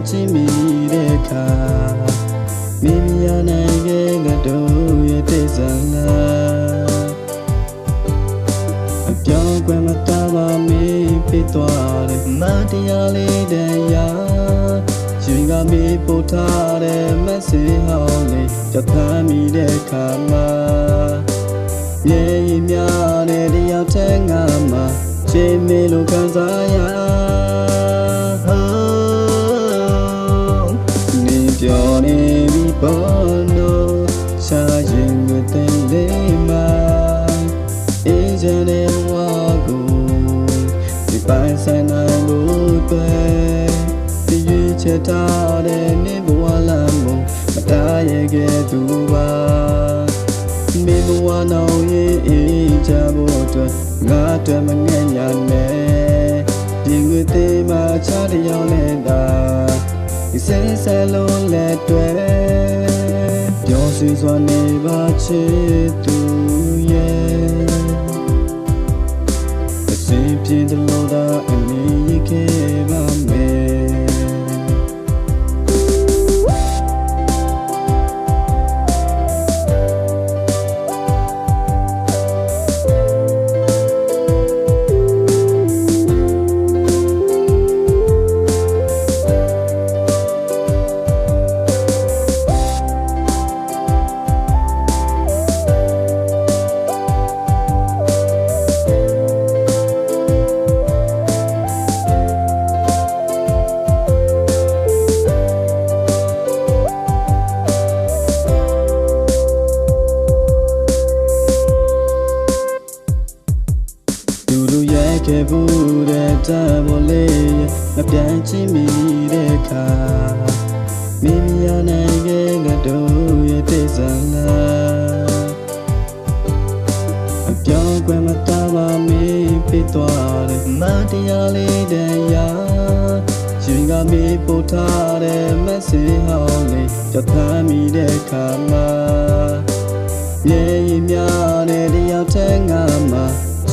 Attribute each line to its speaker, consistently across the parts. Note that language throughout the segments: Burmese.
Speaker 1: ကြည့်မိတဲ့အခါမင်းမြာနိုင်ခဲ့ငါတို့ရဲ့တိတ်ဆန်လားအပြောင်းကွယ်မတားပါမင်းဖြစ်သွားတယ်မတရားလေးတရားရှင်ကမေးပို့ထားတဲ့မက်ဆေ့ဟောင်းလေးကြဖမ်းမိတဲ့အခါမှာရေရင်များတဲ့တယောက်တည်းငါမှရှင်မေးလို့ခံစားရနေပြောနေပြီပေါ်လို့ရှာရင်မသိလေးမှာအေးချမ်းတဲ့ဝါကိုဒီပိုင်ဆိုင်နိုင်လို့တွေ့ဒီရွေးချယ်ထားတဲ့နေဘဝလမ်းမမတားရခဲ့သူပါမေဘဝနောက်ရေးအေးချဖို့အတွက်ငါအတွက်မငဲ့ညာနဲ့ပြင်ငွေသေးမှချတယောက်နဲ့သာဒီစဲစဲလုံးလက်တွေ့ပျော်ရွှင်စွာနေပါချစ်သူရဲ့အစီအပြေတလို့သာအမည်ခဲ့ပါမယ်ခဲ့ဘူးတဲ့တဘောလေးမပြန်ချင်မိတဲ့အခါမင်းမြာနိုင်ခဲ့ငါတို့ရဲ့တိတ်ဆန်လားအပြောင်းကွယ်မတားပါမင်းဖြစ်သွားတယ်မတရားလေးတရားရှင်ကမေးပို့ထားတဲ့မက်ဆေ့ဟောင်းလေးကြဖမ်းမိတဲ့အခါမှာရေရင်များတဲ့တယောက်တည်းငါမှ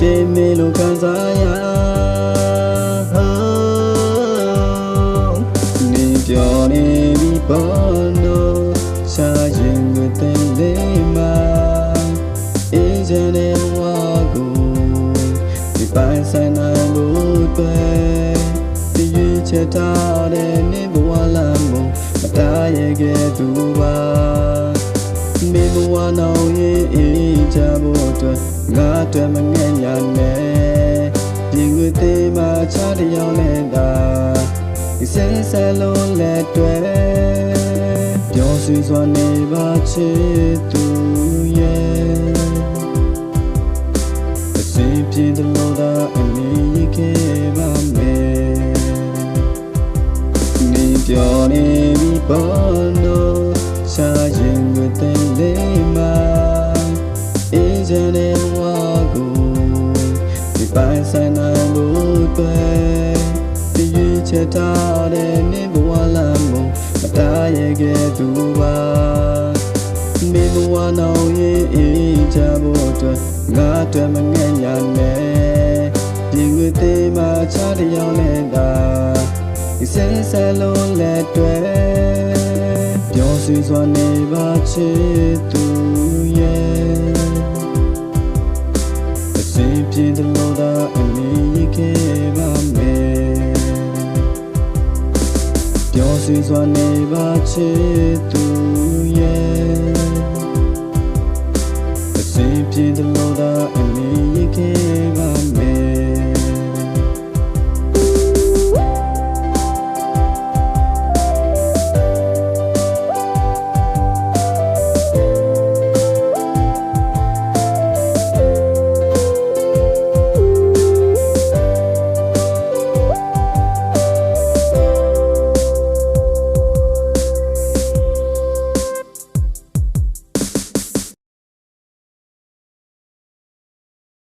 Speaker 1: ရှင်မေးလို့ခံစားရနေပြောနေပြီပေါ်လို့ရှာရင်မသိလေးမှာအေးချမ်းတဲ့ဝါကိုဒီပိုင်ဆိုင်နိုင်လို့တွေ့ဒီရွေးချယ်ထားတဲ့နေဘဝလမ်းမမတားရခဲ့သူပါမေဘဝနောက်ရေးအေးချဖို့အတွက်ငါအတွက်မငဲ့ညာနဲ့ပြင်ငွေသေးမှချတယောက်နဲ့သာဒီစဲစဲလုံးလက်တွေ့ပျော်ရွှင်စွာနေပါချစ်သူရဲ့အစီအပြေတလို့သာအမည်ခဲ့ပါမယ်နေပြောနေပြီပေါ်လို့ရှာရင်မသိလေးမှာအေးချမ်းတဲ့ဝါကိုဒီပိုင်ဆိုင်နိုင်လို့တွေ့ဒီရွေးချယ်ထားတဲ့နေဘဝလမ်းမမတားရခဲ့သူပါမေဘဝနောက်ရေးအေးချဖို့အတွက်ငါအတွက်မငဲ့ညာနဲ့ပြင်ငွေသေးမှချတယောက်နဲ့သာဒီစဲစဲလုံးလက်တွေ့ပျော်ရွှင်စွာနေပါချစ်သူရဲ့အစီအပြေတလို့သာအမည်ခဲ့ပါမယ်ပျော်ရွှင်စွာနေပါချစ်သူရဲ့အစီအပြေတလို့သာအမည်